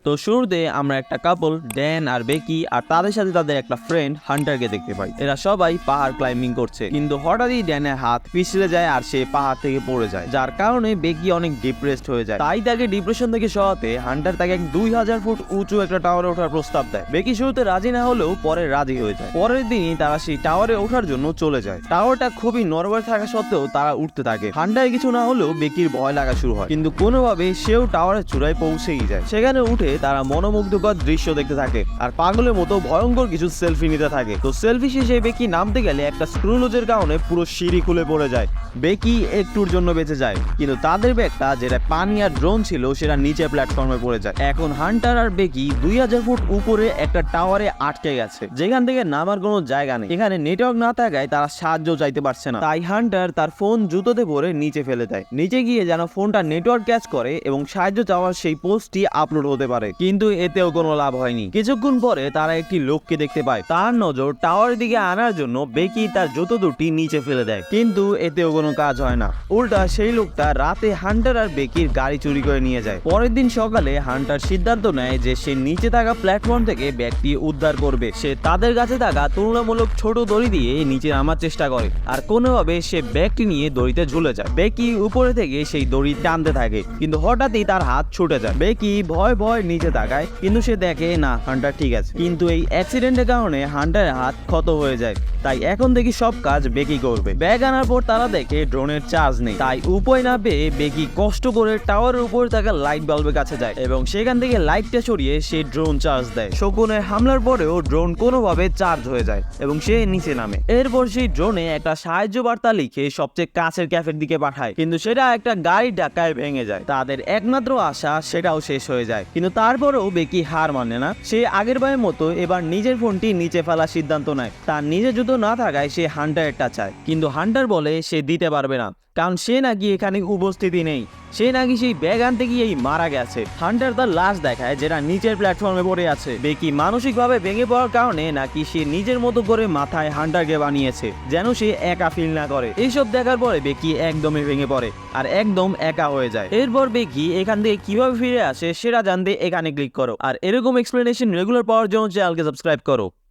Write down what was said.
তো শুরুতে আমরা একটা কাপল ড্যান আর বেকি আর তাদের সাথে তাদের একটা ফ্রেন্ড হান্টারকে দেখতে পাই। এরা সবাই পাহাড় ক্লাইম্বিং করছে, কিন্তু হঠাৎই ড্যানের হাত পিছলে যায় আর সে পাহাড় থেকে পড়ে যায়, যার কারণে বেকি অনেক ডিপ্রেসড হয়ে যায়। তাই তাকে ডিপ্রেশন থেকে সরাতে হান্টার তাকে 2000 ফুট উঁচু একটা টাওয়ারে ওঠার প্রস্তাব দেয়। বেকি শুরুতে রাজি না হলেও পরে রাজি হয়ে যায়। পরের দিনই তারা সেই টাওয়ারে ওঠার জন্য চলে যায়। টাওয়ারটা খুবই নরবর থাকা সত্ত্বেও তারা উঠতে থাকে। হান্টার কিছু না হলেও বেকির ভয় লাগা শুরু হয়, কিন্তু কোনোভাবে সেও টাওয়ারের চূড়ায় পৌঁছেই যায়। সেখানে উঠে তারা মনোমুগ্ধকর দৃশ্য দেখতে থাকে আর পাগলের মতো ভয়ঙ্কর কিছু সেলফি নিতে থাকে। তো সেলফি শেষে বেকি নামতে গেলে একটা স্ক্রু লুজের কারণে পুরো সিঁড়ি খুলে পড়ে যায়। বেকি একটুর জন্য বেঁচে যায়, কিন্তু তাদের ব্যাগটা যেটা পানি আর ড্রোন ছিল সেটা নিচে প্ল্যাটফর্মে পড়ে যায়। এখন হান্টার আর বেকি 2000 ফুট উপরে একটা টাওয়ারে আটকে গেছে, যেখান থেকে নামার কোনো জায়গা নেই। এখানে নেটওয়ার্ক না থাকায় তারা সাহায্য চাইতে পারছে না। তাই হান্টার তার ফোন জুতোতে ভরে নিচে ফেলে দেয়। নিচে গিয়ে যেন ফোনটা নেটওয়ার্ক ক্যাচ করে এবং সাহায্য চাওয়ার সেই পোস্টটি আপলোড হতে পারে, কিন্তু এতেও কোনো লাভ হয়নি। কিছুক্ষণ পরে তারা একটি লোককে দেখতে পায়। তার নজর টাওয়ারের দিকে আনার জন্য বেকি তার জুতো দুটি নিচে ফেলে দেয়, কিন্তু এতেও কোনো কাজ হয় না। উল্টা সেই লোকটা রাতে হান্টার আর বেকির গাড়ি চুরি করে নিয়ে যায়। পরের দিন সকালে হান্টার সিদ্ধান্ত নেয় যে সে নিচে থাকা প্ল্যাটফর্ম থেকে ব্যাগটি উদ্ধার করবে। সে তাদের কাছে থাকা তুলনামূলক ছোট দড়ি দিয়ে নিচে নামার চেষ্টা করে আর কোনোভাবে সে ব্যাগটি নিয়ে দড়িতে ঝুলে যায়। বেকি উপরে থেকে সেই দড়ি টানতে থাকে, কিন্তু হঠাৎই তার হাত ছুটে যায়। বেকি ভয় ভয় নিচে তাকায়, কিন্তু সে দেখে না হান্টার ঠিক আছে। কিন্তু এই অ্যাক্সিডেন্টের কারণে হান্টারের হাত ক্ষত হয়ে যায়। তাই এখন দেখি সব কাজ বেকি করবে। ব্যাগ আনার পর তারা দেখে ড্রোনের চার্জ নেই। তাই উপায় না পেয়ে বেকি কষ্ট করে টাওয়ারের উপর থাকা লাইট বাল্বের কাছে যায় এবং সেখান থেকে লাইটটা সরিয়ে সে ড্রোন চার্জ দেয়। শকুনের হামলার পরেও ড্রোন কোনোভাবে চার্জ হয়ে যায় এবং সে নিচে নামে। এরপর সেই ড্রোনে একটা সাহায্য বার্তা লিখে সবচেয়ে কাছের ক্যাফের দিকে পাঠায়, কিন্তু সেটা একটা গাড়ি ধাক্কায় ভেঙে যায়। তাদের একমাত্র আশা সেটাও শেষ হয়ে যায়, কিন্তু তারপরেও বেকি হার মানে না। সে আগের বারের মতো এবার নিজের ফোনটি নিচে ফেলার সিদ্ধান্ত নেয়। তার নিজের জুতো না থাকায় সে হান্টারেরটা চায়, কিন্তু হান্টার বলে সে দিতে পারবে না, কারণ সে নাকি এখানে উপস্থিতি নেই। সে নাকি সেই ব্যাগ আনতে গিয়েই মারা গেছে। হান্টার তার লাশ দেখায় যেটা নিচের প্ল্যাটফর্মে পড়ে আছে। বেকি মানসিকভাবে ভেঙে পড়ার কারণে নাকি সে নিজের মতো করে মাথায় হান্টারকে বানিয়েছে, যেন সে একা ফিল না করে। এইসব দেখার পরে বেকি একদমই ভেঙে পড়ে আর একদম একা হয়ে যায়। এরপর বেকি এখান থেকে কিভাবে ফিরে আসে সেটা জানতে এখানে ক্লিক করো, আর এরকম এক্সপ্লেনেশন রেগুলার পাওয়ার জন্য চ্যানেলকে সাবস্ক্রাইব করো।